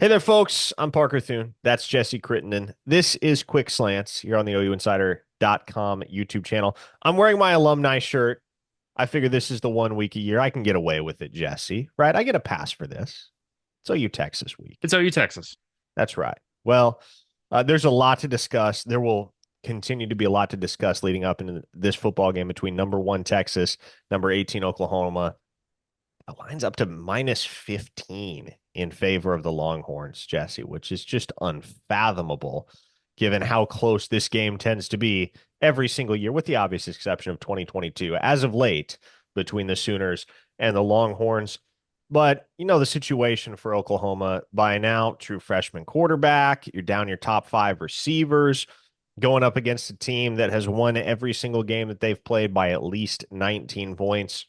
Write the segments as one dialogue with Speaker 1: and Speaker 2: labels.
Speaker 1: Hey there, folks. I'm Parker Thune. That's Jesse Crittenden. This is Quick Slants here on the OUinsider.com YouTube channel. I'm wearing my alumni shirt. I figure this is the 1 week a year I can get away with it, Jesse, right? I get a pass for this. It's OU Texas week.
Speaker 2: It's OU Texas.
Speaker 1: That's right. Well, there's a lot to discuss. There will continue to be a lot to discuss leading up into this football game between number one Texas, number 18 Oklahoma. The line's up to minus 15 in favor of the Longhorns, Jesse, which is just unfathomable given how close this game tends to be every single year, with the obvious exception of 2022, as of late, between the Sooners and the Longhorns. But you know the situation for Oklahoma by now, true freshman quarterback, you're down your top five receivers, going up against a team that has won every single game that they've played by at least 19 points.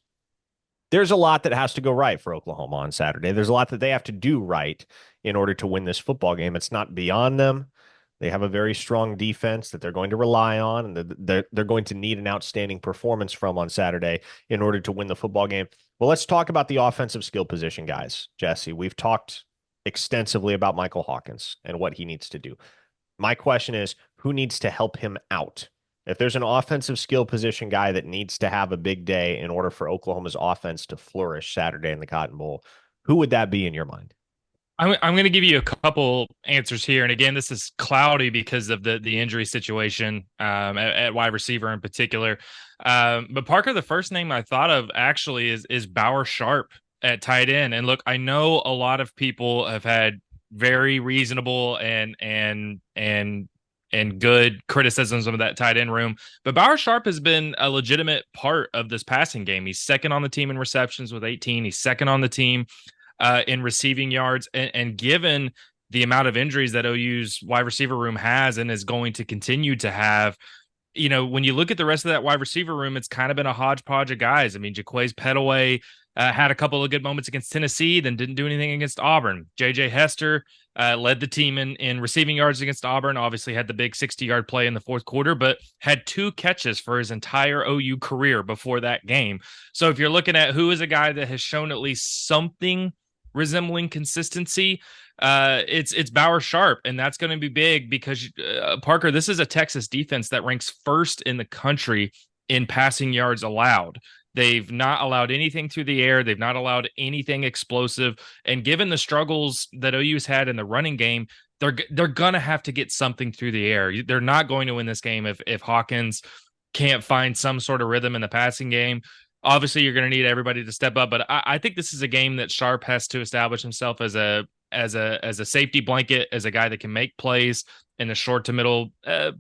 Speaker 1: There's a lot that has to go right for Oklahoma on Saturday. There's a lot that they have to do right in order to win this football game. It's not beyond them. They have a very strong defense that they're going to rely on, and they're going to need an outstanding performance from on Saturday in order to win the football game. Well, let's talk about the offensive skill position, guys. Jesse, we've talked extensively about Michael Hawkins and what he needs to do. My question is, who needs to help him out? If there's an offensive skill position guy that needs to have a big day in order for Oklahoma's offense to flourish Saturday in the Cotton Bowl, who would that be in your mind?
Speaker 2: I'm going to give you a couple answers here, and again, this is cloudy because of the injury situation at wide receiver in particular. But Parker, the first name I thought of actually is Bauer Sharp at tight end. And look, I know a lot of people have had very reasonable and good criticisms of that tight end room. But Bauer Sharp has been a legitimate part of this passing game. He's second on the team in receptions with 18. He's second on the team in receiving yards. And given the amount of injuries that OU's wide receiver room has and is going to continue to have, you know, when you look at the rest of that wide receiver room, it's kind of been a hodgepodge of guys. I mean, Jaquays Petaway had a couple of good moments against Tennessee, then didn't do anything against Auburn. JJ Hester led the team in receiving yards against Auburn, obviously had the big 60-yard play in the fourth quarter, but had 2 catches for his entire OU career before that game. So if you're looking at who is a guy that has shown at least something resembling consistency, it's Bauer Sharp, and that's going to be big because Parker, this is a Texas defense that ranks first in the country in passing yards allowed. They've not allowed anything through the air. They've not allowed anything explosive. And given the struggles that OU's had in the running game, they're gonna have to get something through the air. They're not going to win this game if Hawkins can't find some sort of rhythm in the passing game. Obviously, you're going to need everybody to step up, but I think this is a game that Sharp has to establish himself as a safety blanket, as a guy that can make plays in the short to middle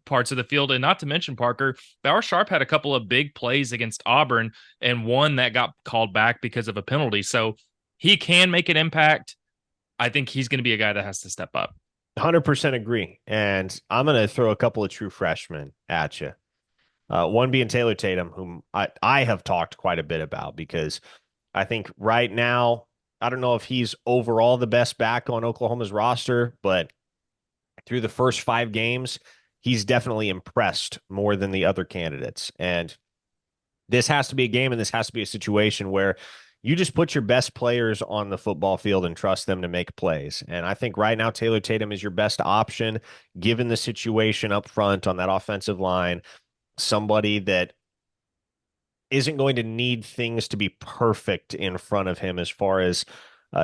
Speaker 2: parts of the field. And not to mention, Parker, Bauer Sharp had a couple of big plays against Auburn and one that got called back because of a penalty. So he can make an impact. I think he's going to be a guy that has to step up.
Speaker 1: 100% agree. And I'm going to throw a couple of true freshmen at you. One being Taylor Tatum, whom I have talked quite a bit about because I think right now, I don't know if he's overall the best back on Oklahoma's roster, but through the first 5 games, he's definitely impressed more than the other candidates. And this has to be a game and this has to be a situation where you just put your best players on the football field and trust them to make plays. And I think right now, Taylor Tatum is your best option given the situation up front on that offensive line. Somebody that isn't going to need things to be perfect in front of him as far as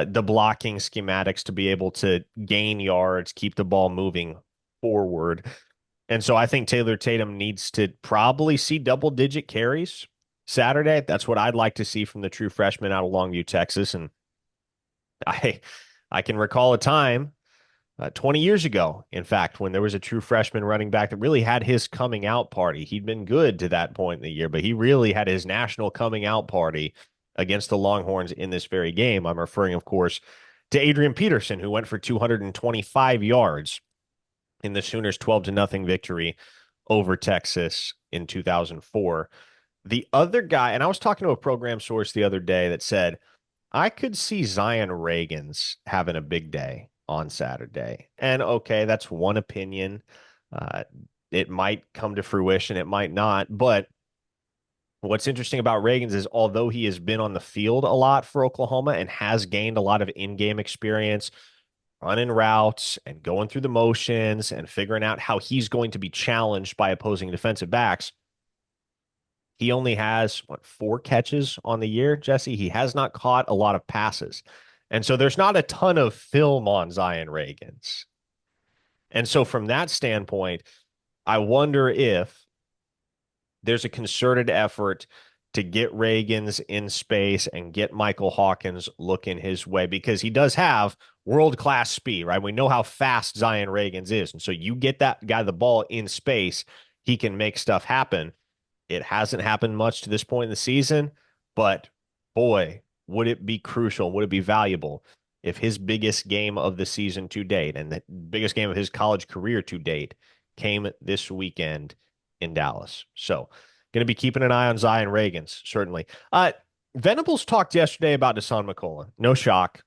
Speaker 1: the blocking schematics to be able to gain yards, keep the ball moving forward. And so I think Taylor Tatum needs to probably see double-digit carries Saturday. That's what I'd like to see from the true freshman out of Longview, Texas. And I I can recall a time 20 years ago, in fact, when there was a true freshman running back that really had his coming out party. He'd been good to that point in the year, but he really had his national coming out party against the Longhorns in this very game. I'm referring, of course, to Adrian Peterson, who went for 225 yards in the Sooners' 12-0 victory over Texas in 2004. The other guy, and I was talking to a program source the other day that said, I could see Zion Reagan's having a big day on Saturday. And okay, that's one opinion. Uh, it might come to fruition, it might not. But what's interesting about Reagan's is although he has been on the field a lot for Oklahoma and has gained a lot of in-game experience, running routes and going through the motions and figuring out how he's going to be challenged by opposing defensive backs. He only has, what, 4 catches on the year, Jesse? He has not caught a lot of passes. And so there's not a ton of film on Zion Reagans. And so from that standpoint, I wonder if there's a concerted effort to get Reagans in space and get Michael Hawkins looking his way because he does have world-class speed, right? We know how fast Zion Reagans is. And so you get that guy the ball in space, he can make stuff happen. It hasn't happened much to this point in the season, but boy, would it be crucial, would it be valuable if his biggest game of the season to date and the biggest game of his college career to date came this weekend in Dallas. So, going to be keeping an eye on Zion Reagans, certainly. Venables talked yesterday about Deshaun McCullough. No shock.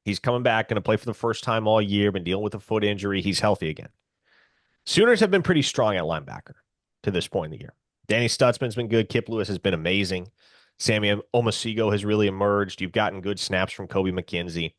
Speaker 1: He's coming back, going to play for the first time all year, been dealing with a foot injury. He's healthy again. Sooners have been pretty strong at linebacker to this point in the year. Danny Stutzman's been good. Kip Lewis has been amazing. Sammy Omosigo has really emerged. You've gotten good snaps from Kobe McKenzie.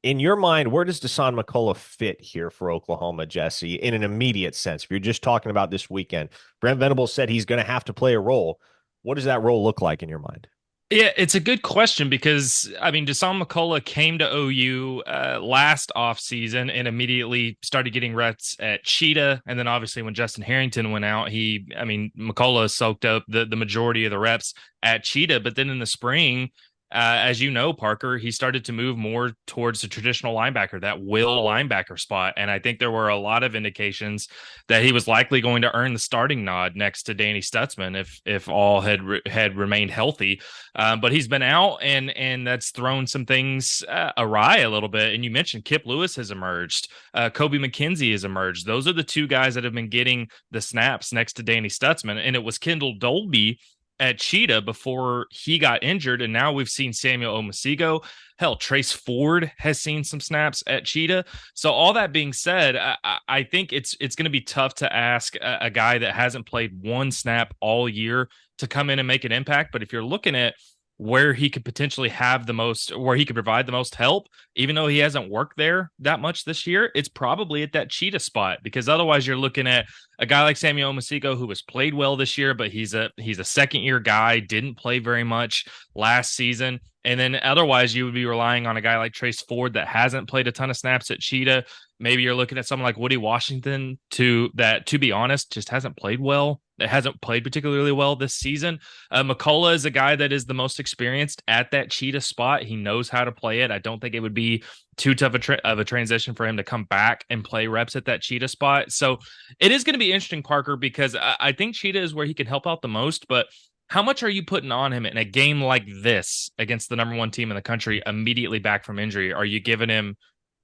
Speaker 1: In your mind, where does Deshaun McCullough fit here for Oklahoma, Jesse, in an immediate sense? If you're just talking about this weekend, Brent Venables said he's going to have to play a role. What does that role look like in your mind?
Speaker 2: Yeah, it's a good question because I mean, Deshaun McCullough came to OU last offseason and immediately started getting reps at Cheetah, and then obviously when Justin Harrington went out, McCullough soaked up the majority of the reps at Cheetah. But then in the spring, as you know, Parker, he started to move more towards the traditional linebacker, that will linebacker spot. And I think there were a lot of indications that he was likely going to earn the starting nod next to Danny Stutzman if all had remained healthy. But he's been out, and that's thrown some things awry a little bit. And you mentioned Kip Lewis has emerged. Kobe McKenzie has emerged. Those are the two guys that have been getting the snaps next to Danny Stutzman. And it was Kendall Dolby at Cheetah before he got injured, and now we've seen Samuel Omosigo. Hell, Trace Ford has seen some snaps at Cheetah. So all that being said, I think it's going to be tough to ask a guy that hasn't played one snap all year to come in and make an impact. But if you're looking at where he could potentially have the most, where he could provide the most help, even though he hasn't worked there that much this year, it's probably at that Cheetah spot, because otherwise you're looking at a guy like Samuel Omosigo who has played well this year, but he's a second year guy, didn't play very much last season. And then otherwise you would be relying on a guy like Trace Ford that hasn't played a ton of snaps at Cheetah. Maybe you're looking at someone like Woody Washington to be honest, just hasn't played well. It hasn't played particularly well this season. McCullough is a guy that is the most experienced at that Cheetah spot. He knows how to play it. I don't think it would be too tough of a transition for him to come back and play reps at that Cheetah spot. So it is going to be interesting, Parker, because I think Cheetah is where he can help out the most. But how much are you putting on him in a game like this against the number one team in the country immediately back from injury? Are you giving him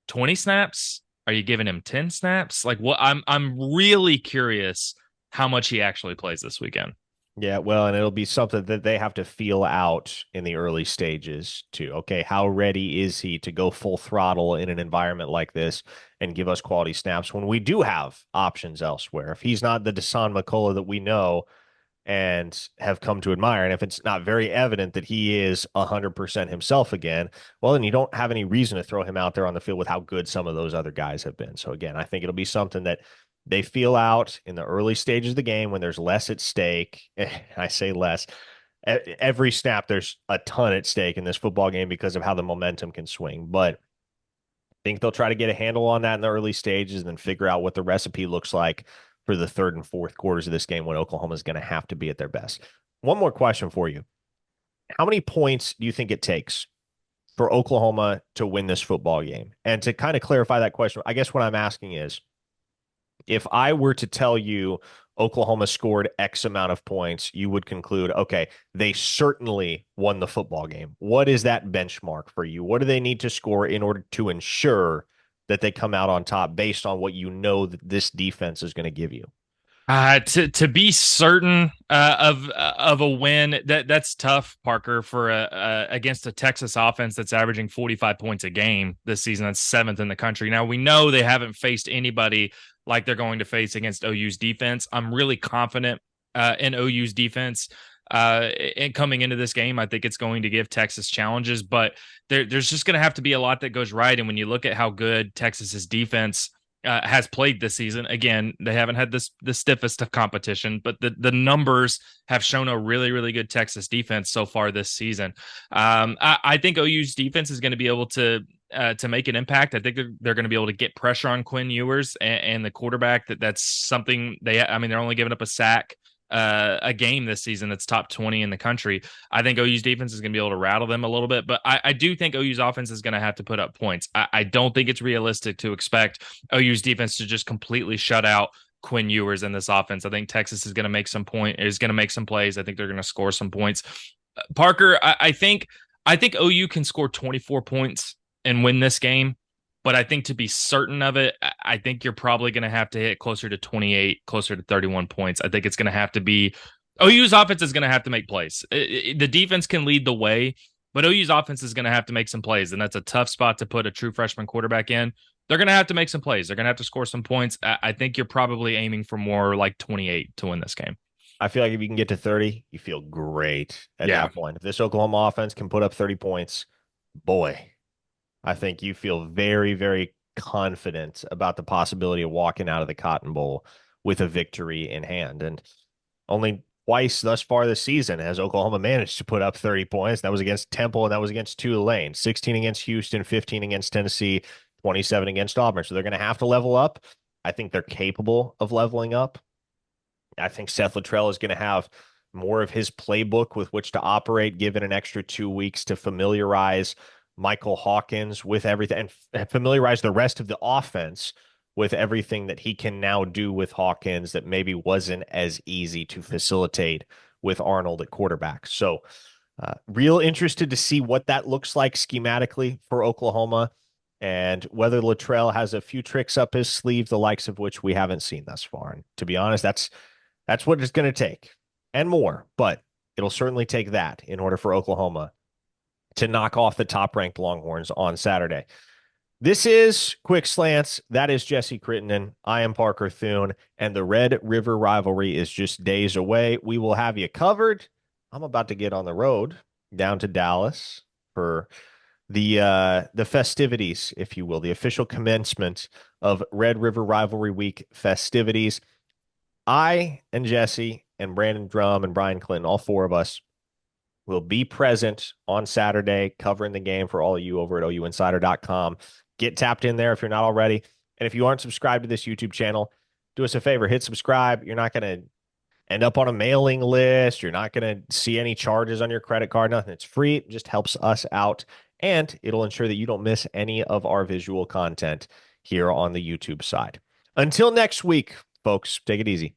Speaker 2: 20 snaps? Are you giving him 10 snaps? Like, what? I'm really curious how much he actually plays this weekend.
Speaker 1: Yeah, well, and it'll be something that they have to feel out in the early stages too. Okay, how ready is he to go full throttle in an environment like this and give us quality snaps when we do have options elsewhere? If he's not the Deshaun McCullough that we know and have come to admire, and if it's not very evident that he is 100% himself again, well, then you don't have any reason to throw him out there on the field with how good some of those other guys have been. So again, I think it'll be something that they feel out in the early stages of the game when there's less at stake. I say less. Every snap, there's a ton at stake in this football game because of how the momentum can swing. But I think they'll try to get a handle on that in the early stages and then figure out what the recipe looks like for the third and fourth quarters of this game when Oklahoma is going to have to be at their best. One more question for you. How many points do you think it takes for Oklahoma to win this football game? And to kind of clarify that question, I guess what I'm asking is, if I were to tell you Oklahoma scored X amount of points, you would conclude, okay, they certainly won the football game. What is that benchmark for you? What do they need to score in order to ensure that they come out on top based on what you know that this defense is going to give you?
Speaker 2: To be certain of a win, that's tough, Parker, for against a Texas offense that's averaging 45 points a game this season. That's seventh in the country. Now we know they haven't faced anybody like they're going to face against OU's defense. I'm really confident in OU's defense. And coming into this game, I think it's going to give Texas challenges, but there's just going to have to be a lot that goes right. And when you look at how good Texas's defense has played this season. Again, they haven't had the stiffest of competition, but the numbers have shown a really good Texas defense so far this season. I think OU's defense is going to be able to make an impact. I think they're going to be able to get pressure on Quinn Ewers and the quarterback. That's something I mean, they're only giving up a sack a game this season that's top 20 in the country. I think OU's defense is going to be able to rattle them a little bit, but I do think OU's offense is going to have to put up points. I don't think it's realistic to expect OU's defense to just completely shut out Quinn Ewers in this offense. I think Texas is going to make some plays. I think they're going to score some points. Parker, I think OU can score 24 points and win this game. But I think to be certain of it, I think you're probably going to have to hit closer to 28, closer to 31 points. I think it's going to have to be OU's offense is going to have to make plays. The defense can lead the way, but OU's offense is going to have to make some plays. And that's a tough spot to put a true freshman quarterback in. They're going to have to make some plays. They're going to have to score some points. I think you're probably aiming for more like 28 to win this game.
Speaker 1: I feel like if you can get to 30, you feel great at
Speaker 2: Yeah.
Speaker 1: that point. If this Oklahoma offense can put up 30 points, boy, I think you feel very confident about the possibility of walking out of the Cotton Bowl with a victory in hand. And only twice thus far this season has Oklahoma managed to put up 30 points. That was against Temple and that was against Tulane. 16 against Houston, 15 against Tennessee, 27 against Auburn. So they're going to have to level up. I think they're capable of leveling up. I think Seth Luttrell is going to have more of his playbook with which to operate, given an extra 2 weeks to familiarize Michael Hawkins with everything and familiarize the rest of the offense with everything that he can now do with Hawkins that maybe wasn't as easy to facilitate with Arnold at quarterback. So, real interested to see what that looks like schematically for Oklahoma and whether Luttrell has a few tricks up his sleeve, the likes of which we haven't seen thus far. And to be honest, that's what it's going to take and more, but it'll certainly take that in order for Oklahoma to knock off the top-ranked Longhorns on Saturday. This is Quick Slants. That is Jesse Crittenden. I am Parker Thune, and the Red River rivalry is just days away. We will have you covered. I'm about to get on the road down to Dallas for the festivities, if you will, the official commencement of Red River Rivalry Week festivities. I and Jesse and Brandon Drum and Brian Clinton, all four of us, will be present on Saturday covering the game for all of you over at ouinsider.com. Get tapped in there if you're not already. And if you aren't subscribed to this YouTube channel, do us a favor, hit subscribe. You're not going to end up on a mailing list. You're not going to see any charges on your credit card, nothing. It's free. It just helps us out. And it'll ensure that you don't miss any of our visual content here on the YouTube side. Until next week, folks, take it easy.